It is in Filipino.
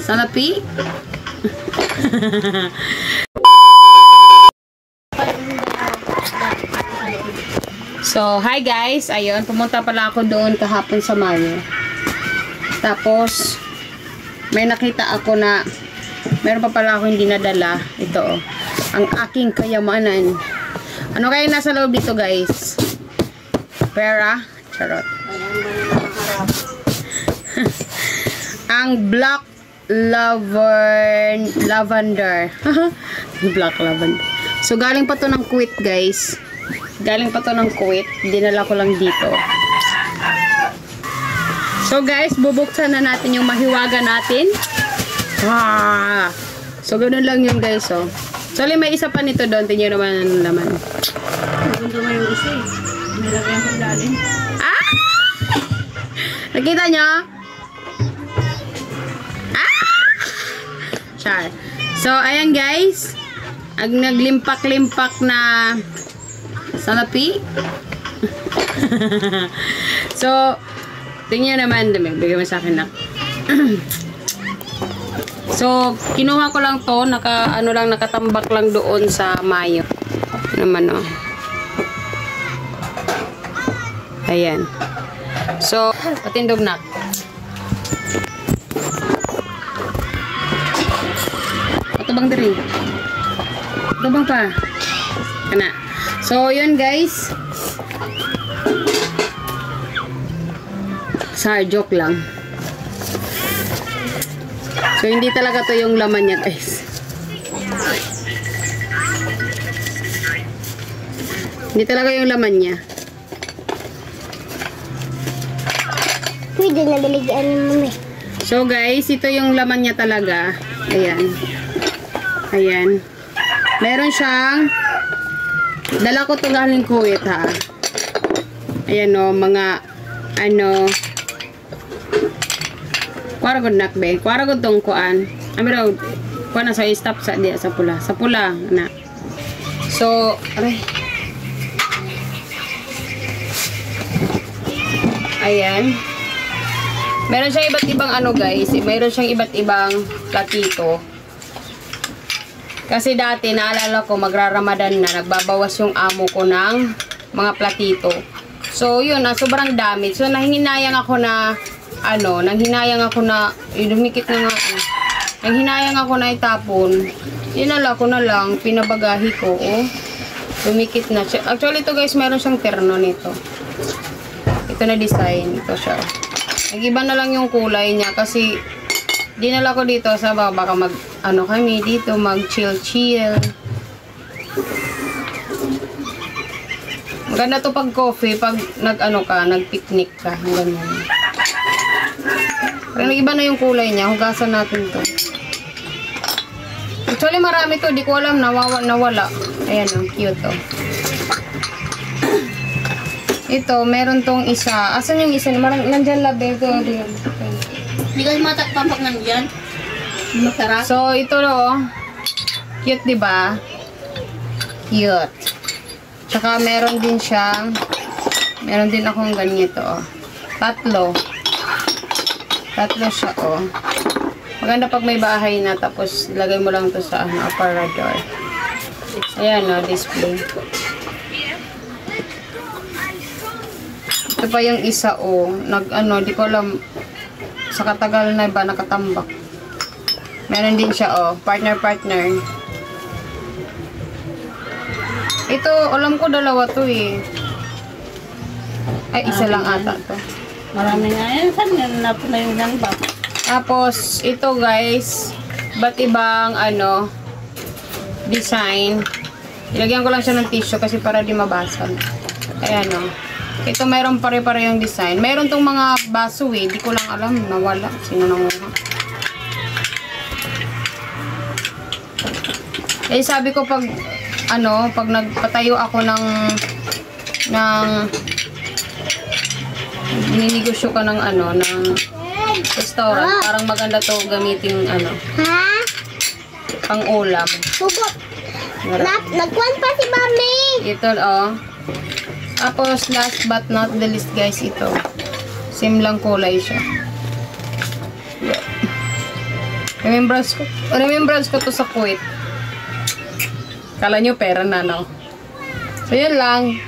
Salapi? So, hi guys. Ayun, pumunta pala ako doon kahapon sa Mayo. Tapos, may nakita ako na meron pa pala ako hindi nadala. Ito, ang aking kayamanan. Ano kaya nasa loob dito, guys? Pera? Charot. Ang black lavender. Black lavender. So, galing pa to ng Kuwait, guys. Galing pa to ng Kuwait. Dinala ko lang dito. So, guys, bubuksan na natin yung mahiwaga natin. Ah! So, ganun lang yun, guys, oh. So, may isa pa nito doon. Tingnan naman ang laman. Maganda nga yung isa eh. Nilagyan ko lalim. Ah! Nakita nyo? Char. So, ayan guys. Ang naglimpak-limpak na salapi. So, tingnan naman. Bigyan mo sa akin na. So, kinuha ko lang to. Nakatambak lang doon sa Mayo. Naman, oh. Ayan. So, patindog na. Tabang diri. Tabang pa. Kana. So, yun guys. Joke lang. So, hindi talaga to yung laman niya, guys. Hindi talaga yung laman niya. Pwede na baligyan ni mami. So, guys, ito yung laman niya talaga. Ayan. Ayan. Meron siyang dala ko ito galing Kuwait, ha. Ayan, o. Mga kuwaragod nakbe. Kuwaragod tong kuan. Amiraw, kuan na sa stop sa diya sa pula. Sa pula, na. So, aray. Ayan. Meron siyang iba't ibang guys. Meron siyang iba't ibang platito. Kasi dati, naalala ko, magraramadan na, nagbabawas yung amo ko ng mga platito. So, yun, sobrang dami. So, nanghinayang ako na, dumikit na nga, nanghinayang ako na itapon. Dinala ko na lang, pinabagahi ko, oh. Dumikit na. Actually, ito guys, meron siyang terno nito. Ito na design, ito siya. Nag-iba na lang yung kulay niya kasi dinala ko dito sa baka kami dito mag chill. Maganda to pag coffee, pag nag-picnic ka, ganyan. Pero nag-iba na yung kulay niya, hugasan natin to. Actually marami to, di ko alam nawala. Ayan, cute to. Ito, meron tong isa. Asan yung isa? Nandiyan labi. Hindi ka matakpapak nandiyan? Masarap. So, ito cute, diba? Cute. Tsaka, meron din akong ganito, oh. Tatlo siya, oh. Maganda pag may bahay na, tapos lagay mo lang to sa aparador. Ayan, oh, display. Ito pa yung isa, oh. Di ko alam, sa katagal na ba, nakatambak. Meron din siya, oh. Partner. Ito, alam ko dalawa to, eh. Ay, isa lang ata to. Marami nga yan. Saan yan na yung ganbak? Tapos, ito guys, ba't ibang, design. Ilagyan ko lang siya ng tissue kasi para di mabasag. Ayan, oh. Ito, mayroon pare-pare yung design. Mayroon tong mga baso, eh. Di ko lang alam. Nawala. Sino nanguha? Eh, sabi ko pag nagpatayo ako ng ninegosyo ka ng restaurant. Parang maganda to gamitin, pang ulam. Subot. Nagkuhan pa si mami. Ito, oh. Tapos, last but not the least, guys, ito. Same lang kulay siya. Yeah. Remembrance ko to sa Kuwait. Kala nyo pera na, no? So, yun lang.